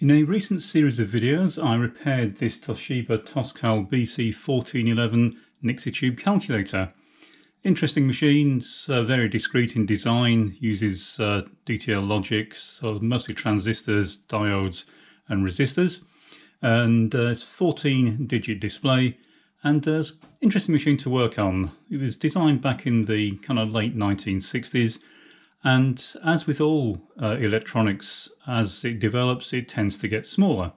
In a recent series of videos, I repaired this Toshiba Toscal BC1411 Nixie tube calculator. Interesting machine, it's very discreet in design, uses DTL logic, so mostly transistors, diodes and resistors. And it's a 14-digit display, and it's an interesting machine to work on. It was designed back in the kind of late 1960s. And as with all electronics, as it develops, it tends to get smaller.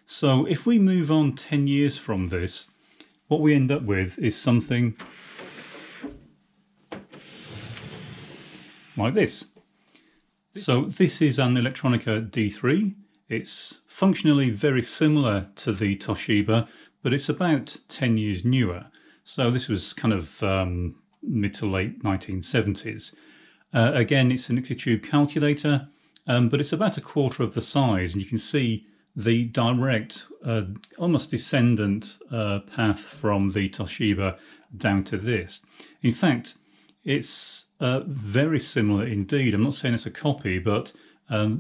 So if we move on 10 years from this, what we end up with is something like this. So this is an ELEKTRONIKA D3. It's functionally very similar to the Toshiba, but it's about 10 years newer. So this was kind of mid to late 1970s. Again, it's a Nixie tube calculator, but it's about a quarter of the size, and you can see the direct, almost descendant path from the Toshiba down to this. In fact, it's very similar indeed. I'm not saying it's a copy, but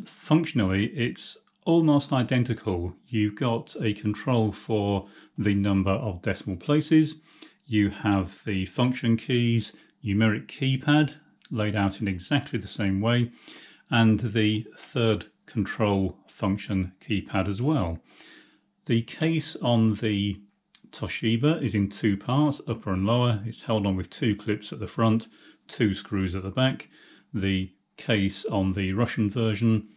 functionally it's almost identical. You've got a control for the number of decimal places. You have the function keys, numeric keypad, laid out in exactly the same way, and the third control function keypad as well. The case on the Toshiba is in two parts, upper and lower. It's held on with two clips at the front, two screws at the back. The case on the Russian version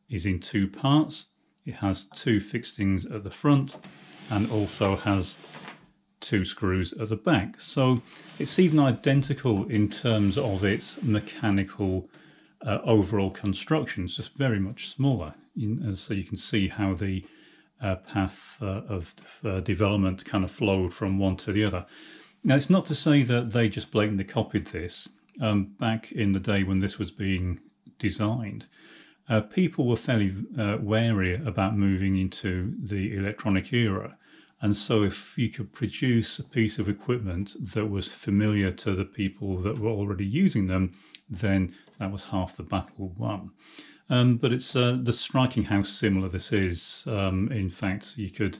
is in two parts. It has two fixings at the front and also has two screws at the back. So it's even identical in terms of its mechanical overall construction. It's just very much smaller. So you can see how the path of development kind of flowed from one to the other. Now, it's not to say that they just blatantly copied this. Back in the day when this was being designed, people were fairly wary about moving into the electronic era. And so if you could produce a piece of equipment that was familiar to the people that were already using them, then that was half the battle won. But it's striking how similar this is. In fact, you could,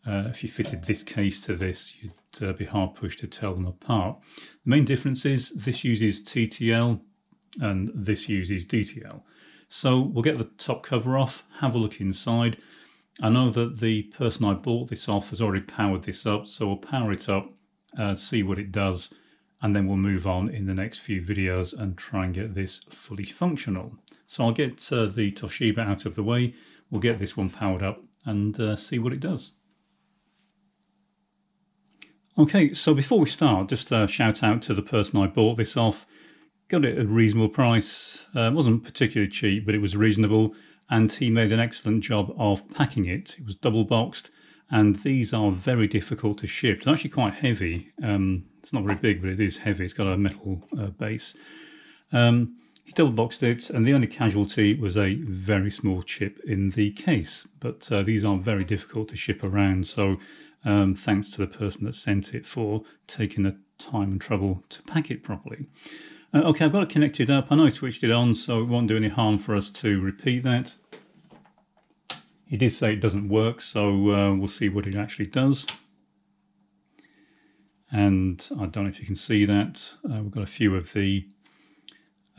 if you fitted this case to this, you'd be hard pushed to tell them apart. The main difference is this uses TTL and this uses DTL. So we'll get the top cover off, have a look inside. I know that the person I bought this off has already powered this up, so we'll power it up, see what it does, and then we'll move on in the next few videos and try and get this fully functional. So I'll get the Toshiba out of the way, we'll get this one powered up and see what it does. Okay, so before we start, just a shout out to the person I bought this off. Got it at a reasonable price. It wasn't particularly cheap, but it was reasonable. And he made an excellent job of packing it. It was double boxed, and these are very difficult to ship. They're actually quite heavy. It's not very big, but it is heavy. It's got a metal base. He double boxed it, and the only casualty was a very small chip in the case. But these are very difficult to ship around, so thanks to the person that sent it for taking the time and trouble to pack it properly. Okay, I've got it connected up. I know I switched it on, so it won't do any harm for us to repeat that. He did say it doesn't work, so we'll see what it actually does. And I don't know if you can see that. We've got a few of the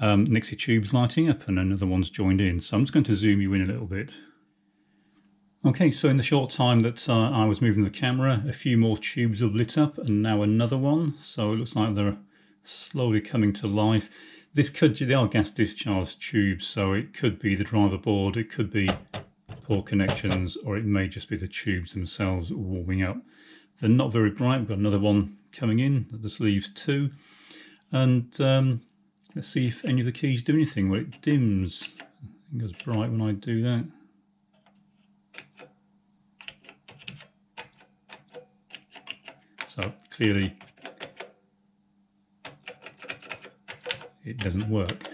Nixie tubes lighting up and another one's joined in. So I'm just going to zoom you in a little bit. Okay, so in the short time that I was moving the camera, a few more tubes have lit up and now another one. So it looks like they're slowly coming to life. They are gas discharge tubes, so it could be the driver board, it could be poor connections, or it may just be the tubes themselves warming up. They're not very bright. We've got another one coming in that just leaves two. And let's see if any of the keys do anything. Well, it dims. It goes bright when I do that. So clearly it doesn't work.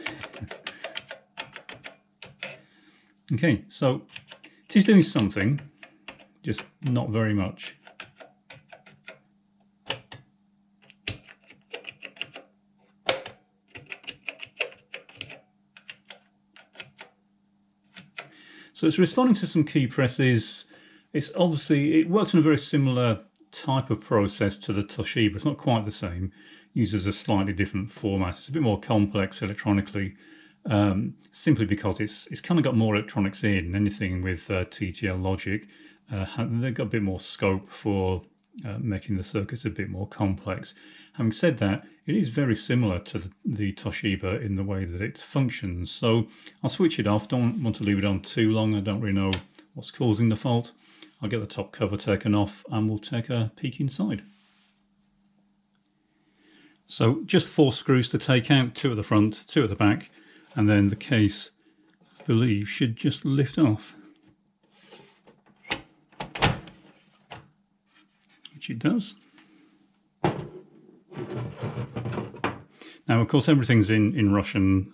Okay, so it is doing something, just not very much. So it's responding to some key presses. It's obviously, it works in a very similar type of process to the Toshiba. It's not quite the same. It uses a slightly different format. It's a bit more complex electronically, simply because it's kind of got more electronics in. Anything with TTL logic, they've got a bit more scope for making the circuits a bit more complex. Having said that, it is very similar to the Toshiba in the way that it functions. So I'll switch it off. Don't want to leave it on too long. I don't really know what's causing the fault. I'll get the top cover taken off and we'll take a peek inside. So just 4 screws to take out, 2 at the front, 2 at the back, and then the case, I believe, should just lift off. Which it does. Now, of course, everything's in Russian.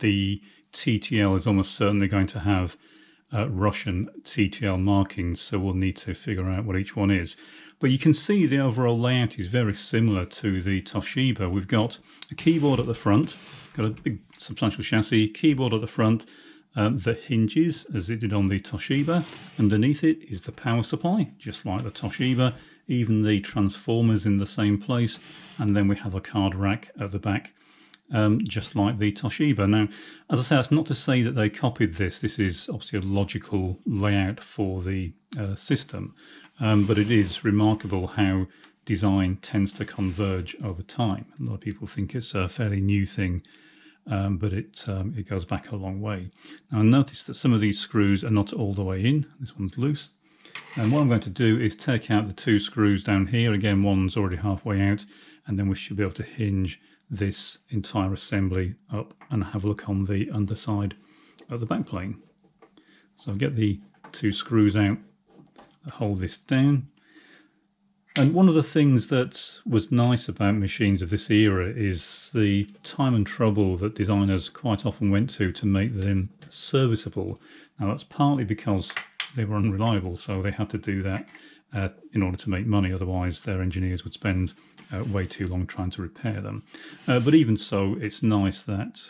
The TTL is almost certainly going to have Russian TTL markings, so we'll need to figure out what each one is. But you can see the overall layout is very similar to the Toshiba. We've got a keyboard at the front, got a big substantial chassis, keyboard at the front that hinges as it did on the Toshiba. Underneath it is the power supply, just like the Toshiba. Even the transformers in the same place, and then we have a card rack at the back, just like the Toshiba. Now, as I say, that's not to say that they copied this. This is obviously a logical layout for the system, but it is remarkable how design tends to converge over time. A lot of people think it's a fairly new thing, but it goes back a long way. Now, notice that some of these screws are not all the way in. This one's loose. And what I'm going to do is take out the 2 screws down here. Again, one's already halfway out, and then we should be able to hinge this entire assembly up and have a look on the underside of the back plane. So I'll get the 2 screws out that hold this down. And one of the things that was nice about machines of this era is the time and trouble that designers quite often went to make them serviceable. Now, that's partly because they were unreliable, so they had to do that in order to make money. Otherwise, their engineers would spend way too long trying to repair them. But even so, it's nice that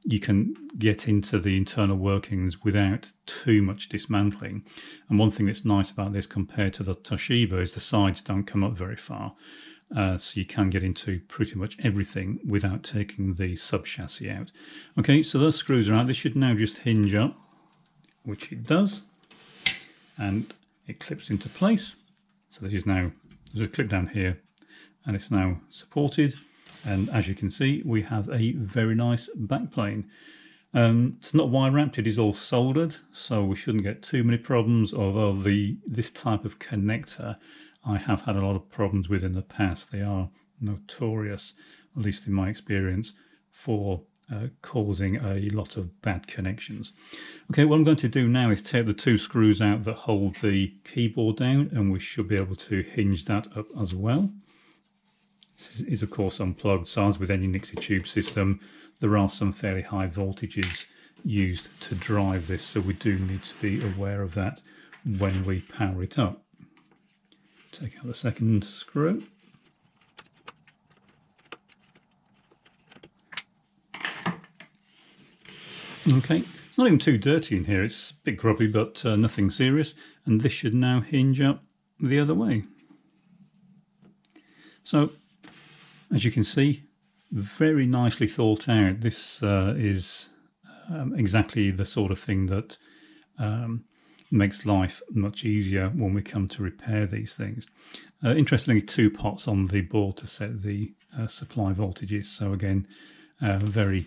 you can get into the internal workings without too much dismantling. And one thing that's nice about this compared to the Toshiba is the sides don't come up very far. So you can get into pretty much everything without taking the sub-chassis out. Okay, so those screws are out. They should now just hinge up, which it does, and it clips into place. So this is now, there's a clip down here, and it's now supported. And as you can see, we have a very nice backplane. It's not wire wrapped, it is all soldered, so we shouldn't get too many problems. Although this type of connector I have had a lot of problems with in the past. They are notorious, at least in my experience, for causing a lot of bad connections. Okay, what I'm going to do now is take the 2 screws out that hold the keyboard down, and we should be able to hinge that up as well. This is of course unplugged, so as with any Nixie tube system, there are some fairly high voltages used to drive this, so we do need to be aware of that when we power it up. Take out the second screw. Okay, it's not even too dirty in here. It's a bit grubby, but nothing serious. And this should now hinge up the other way. So, as you can see, very nicely thought out. This is exactly the sort of thing that makes life much easier when we come to repair these things. Interestingly, 2 pots on the board to set the supply voltages. So again, very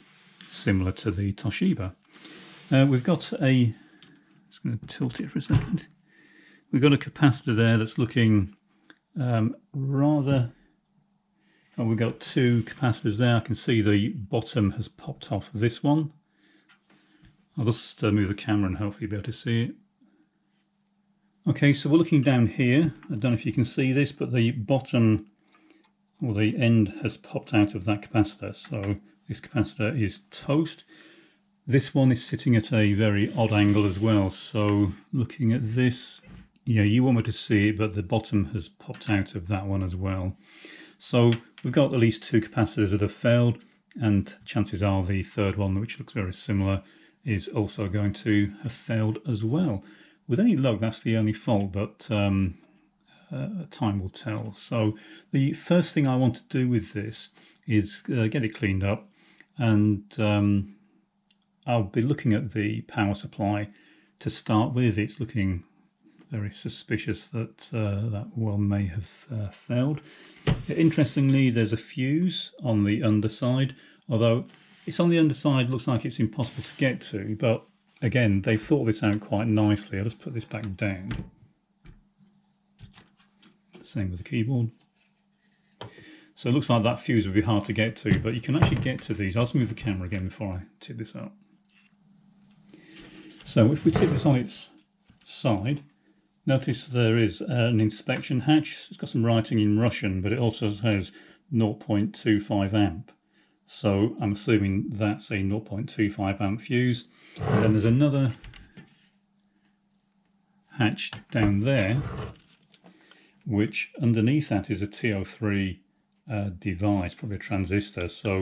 similar to the Toshiba. We've got a, just going to tilt it for a second. We've got a capacitor there that's looking rather, oh, we've got 2 capacitors there. I can see the bottom has popped off this one. I'll just move the camera and hopefully be able to see it. Okay, so we're looking down here. I don't know if you can see this, but the bottom, or the end, has popped out of that capacitor. So this capacitor is toast. This one is sitting at a very odd angle as well. So looking at this, yeah, you won't be able to see it, but the bottom has popped out of that one as well. So we've got at least 2 capacitors that have failed, and chances are the third one, which looks very similar, is also going to have failed as well. With any luck, that's the only fault, but time will tell. So the first thing I want to do with this is get it cleaned up, and I'll be looking at the power supply to start with. It's looking very suspicious that that well may have failed. Interestingly, there's a fuse on the underside, although it's on the underside, looks like it's impossible to get to, but again, they've thought this out quite nicely. I'll just put this back down. Same with the keyboard. So it looks like that fuse would be hard to get to, but you can actually get to these. I'll just move the camera again before I tip this up. So if we tip this on its side, notice there is an inspection hatch. It's got some writing in Russian, but it also says 0.25 amp. So I'm assuming that's a 0.25 amp fuse. And then there's another hatch down there, which underneath that is a TO3 device, probably a transistor. So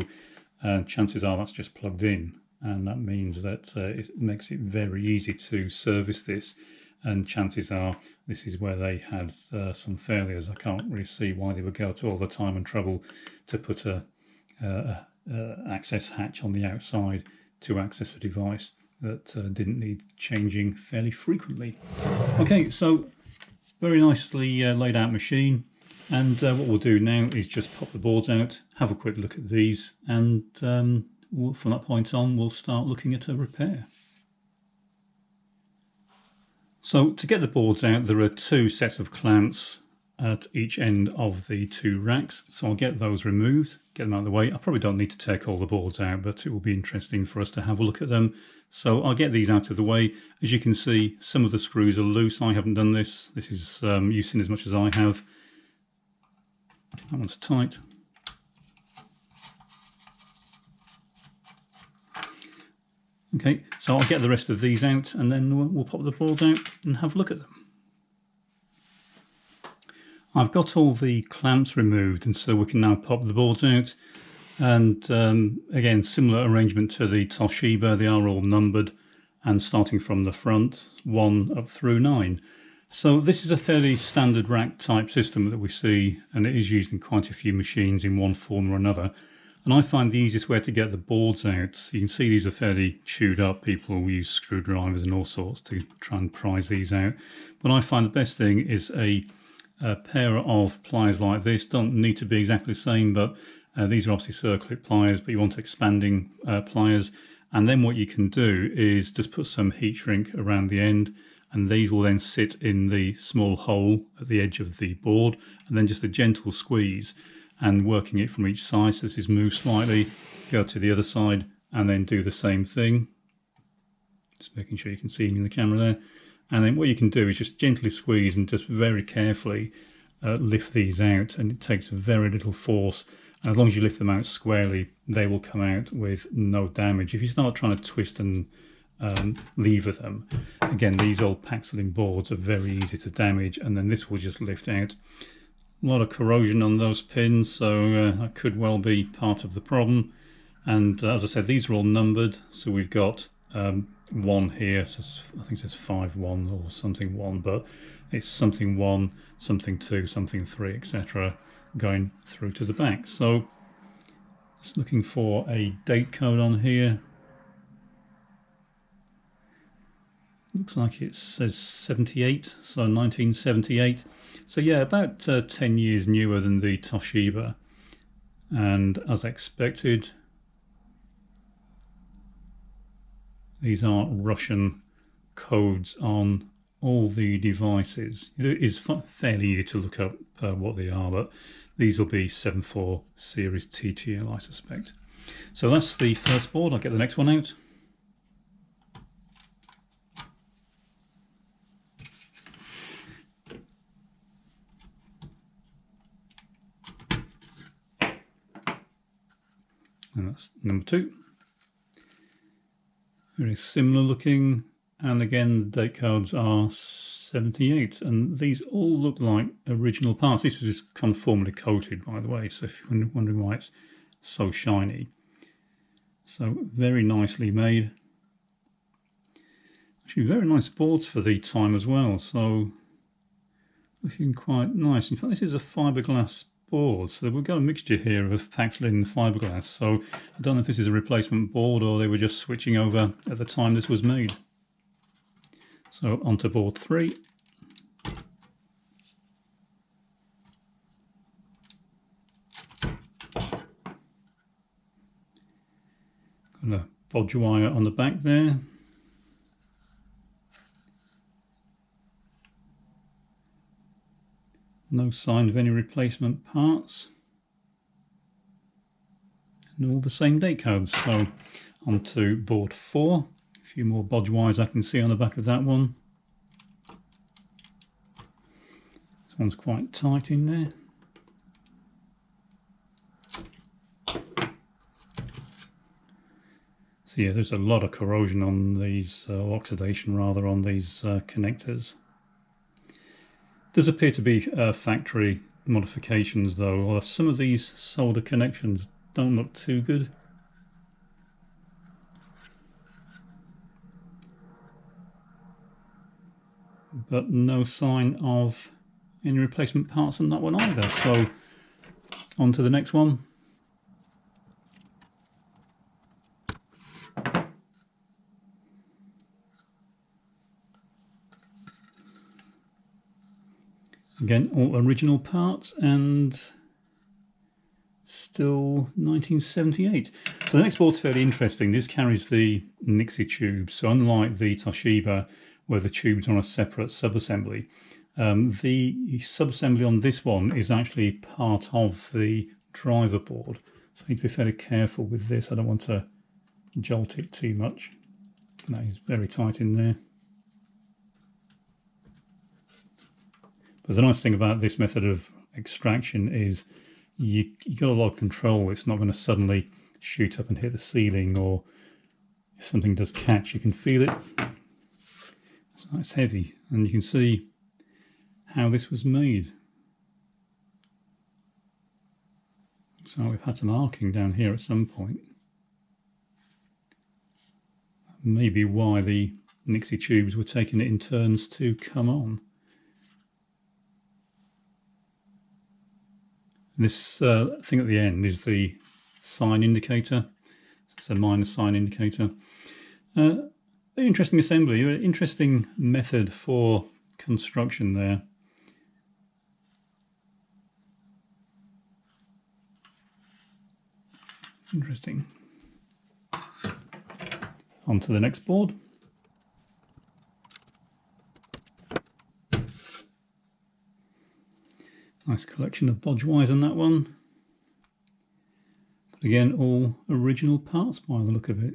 chances are that's just plugged in. And that means that it makes it very easy to service this, and chances are this is where they had some failures. I can't really see why they would go to all the time and trouble to put a access hatch on the outside to access a device that didn't need changing fairly frequently. Okay, so very nicely laid out machine, and what we'll do now is just pop the boards out, have a quick look at these, and from that point on we'll start looking at a repair. So to get the boards out, there are two sets of clamps at each end of the two racks, so I'll get those removed, get them out of the way. I probably don't need to take all the boards out, but it will be interesting for us to have a look at them. So I'll get these out of the way. As you can see, some of the screws are loose. I haven't done this. This is you've seen as much as I have. That one's tight. Okay, so I'll get the rest of these out, and then we'll pop the boards out and have a look at them. I've got all the clamps removed, and so we can now pop the boards out. And again, similar arrangement to the Toshiba. They are all numbered, and starting from the front, 1 up through 9. So this is a fairly standard rack type system that we see, and it is used in quite a few machines in one form or another. And I find the easiest way to get the boards out, you can see these are fairly chewed up. People will use screwdrivers and all sorts to try and prise these out. But I find the best thing is a pair of pliers like this. Don't need to be exactly the same, but these are obviously circular pliers, but you want expanding pliers. And then what you can do is just put some heat shrink around the end, and these will then sit in the small hole at the edge of the board, and then just a gentle squeeze and working it from each side. So this is move slightly, go to the other side, and then do the same thing. Just making sure you can see me in the camera there. And then what you can do is just gently squeeze and just very carefully lift these out, and it takes very little force. And as long as you lift them out squarely, they will come out with no damage. If you start trying to twist and lever them, again, these old Paxilin boards are very easy to damage, and then this will just lift out. A lot of corrosion on those pins, so that could well be part of the problem. And as I said, these are all numbered, so we've got 1 here, so I think it says 5-1 or something 1, but it's something 1, something 2, something 3, etc. going through to the back. So just looking for a date code on here. Looks like it says 78, so 1978. So yeah, about 10 years newer than the Toshiba. And as expected, these are Russian codes on all the devices. It is fairly easy to look up what they are, but these will be 74 series TTL, I suspect. So that's the first board. I'll get the next one out. And that's number 2. Very similar looking, and again the date codes are 78, and these all look like original parts. This is conformally coated, by the way, so if you're wondering why it's so shiny. So very nicely made. Actually very nice boards for the time as well, so looking quite nice. In fact, this is a fiberglass board, so we've got a mixture here of Paxlin and fiberglass, so I don't know if this is a replacement board or they were just switching over at the time this was made. So onto board 3. Got a bodge wire on the back there. No sign of any replacement parts. And all the same date codes. So onto board 4. A few more bodge wires I can see on the back of that one. This one's quite tight in there. So yeah, there's a lot of corrosion on these, oxidation rather, on these connectors. Does appear to be factory modifications though, or some of these solder connections don't look too good. But no sign of any replacement parts on that one either. So on to the next one. Again, all original parts and still 1978. So the next board's fairly interesting. This carries the Nixie tubes. So unlike the Toshiba, where the tubes are on a separate subassembly, the subassembly on this one is actually part of the driver board. So I need to be fairly careful with this. I don't want to jolt it too much. That is very tight in there. But the nice thing about this method of extraction is you got a lot of control. It's not going to suddenly shoot up and hit the ceiling, or if something does catch, you can feel it. So it's heavy, and you can see how this was made. So we've had some arcing down here at some point. Maybe why the Nixie tubes were taking it in turns to come on. This thing at the end is the sign indicator. It's a minus sign indicator. Very interesting assembly, interesting method for construction there. Interesting. On to the next board. Nice collection of bodge wires on that one. But again, all original parts by the look of it.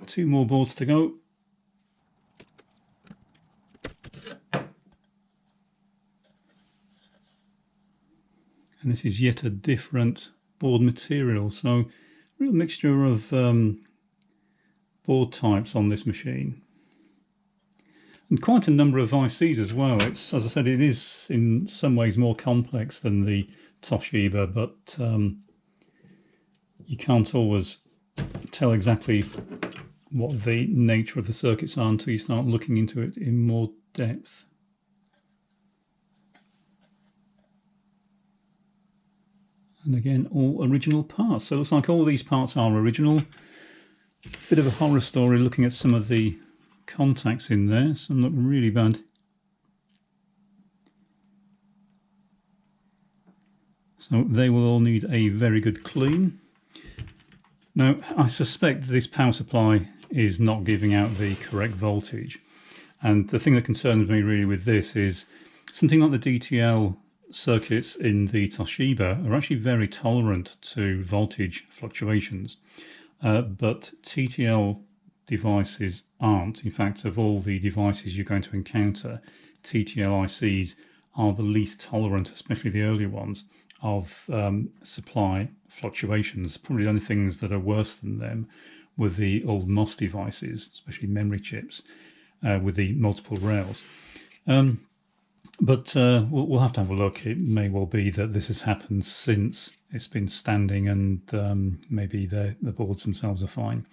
2 more boards to go. And this is yet a different board material. So real mixture of board types on this machine. And quite a number of ICs as well. It's, as I said, it is in some ways more complex than the Toshiba, but you can't always tell exactly what the nature of the circuits are until you start looking into it in more depth. And again, all original parts. So it looks like all these parts are original. Bit of a horror story looking at some of the contacts in there. Some look really bad. So they will all need a very good clean. Now, I suspect this power supply is not giving out the correct voltage. And the thing that concerns me really with this is something like the DTL circuits in the Toshiba are actually very tolerant to voltage fluctuations. But TTL devices aren't. In fact, of all the devices you're going to encounter, TTL ICs are the least tolerant, especially the earlier ones, of supply fluctuations. Probably the only things that are worse than them were the old MOS devices, especially memory chips with the multiple rails. But we'll have to have a look. It may well be that this has happened since it's been standing, and maybe the boards themselves are fine.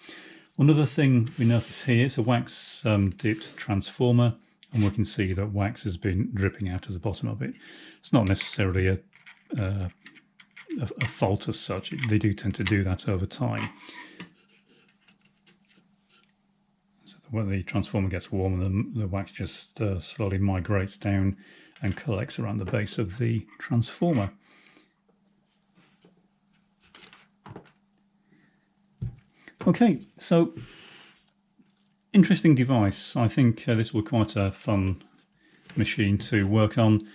Another thing we notice here, it's a wax dipped transformer, and we can see that wax has been dripping out of the bottom of it. It's not necessarily a fault as such. They do tend to do that over time. So when the transformer gets warmer, the wax just slowly migrates down and collects around the base of the transformer. Okay, so interesting device. I think this will be quite a fun machine to work on,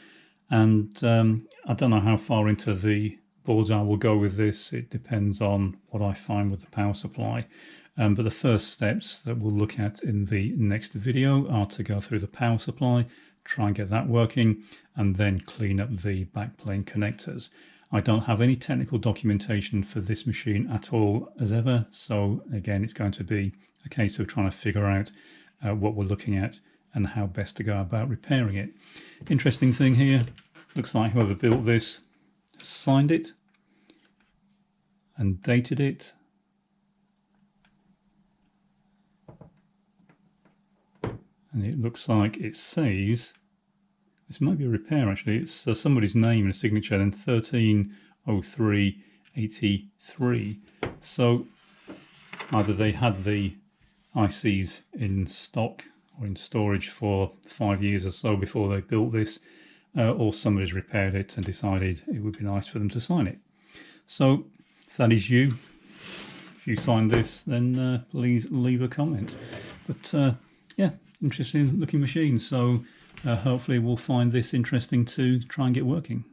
and I don't know how far into the boards I will go with this. It depends on what I find with the power supply. But the first steps that we'll look at in the next video are to go through the power supply, try and get that working, and then clean up the backplane connectors. I don't have any technical documentation for this machine at all as ever, so again it's going to be a case of trying to figure out what we're looking at and how best to go about repairing it. Interesting thing here, looks like whoever built this signed it and dated it. And it looks like it says, this might be a repair actually, it's somebody's name and a signature, then 130383. So either they had the ICs in stock or in storage for 5 years or so before they built this, or somebody's repaired it and decided it would be nice for them to sign it. So if that is you, if you signed this, then please leave a comment. But yeah, interesting looking machine, so hopefully we'll find this interesting to try and get working.